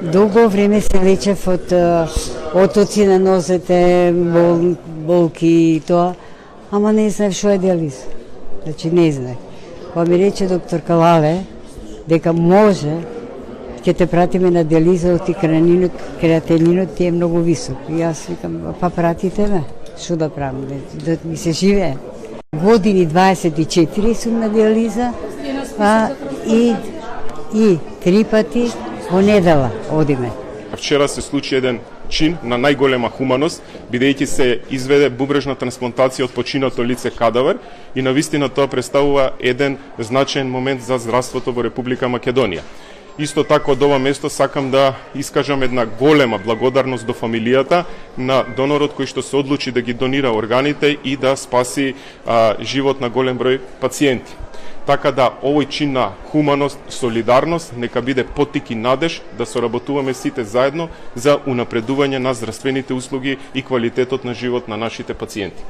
Долго време се лечев од отоци на нозете, болки и тоа, ама не знаев што е диализа. Значи не знаев. Па ми рече доктор Калале дека може ќе те пратиме на диализа, оти креатининот ти е многу висок. И јас викам, па пратите ме, што да правам, да ми се живее. Години 24 сум на диализа, и 3 пати во недела одиме. Вчера се случи еден чин на најголема хуманост, бидејќи се изведе бубрежна трансплантација од починато лице кадавер и навистина тоа представува еден значаен момент за здравството во Република Македонија. Исто така од ова место сакам да искажам една голема благодарност до фамилијата на донорот кој што се одлучи да ги донира органите и да спаси живот на голем број пациенти. Така да овој чин на хуманост, солидарност нека биде поттик и надеж да соработуваме сите заедно за унапредување на здравствените услуги и квалитетот на живот на нашите пациенти.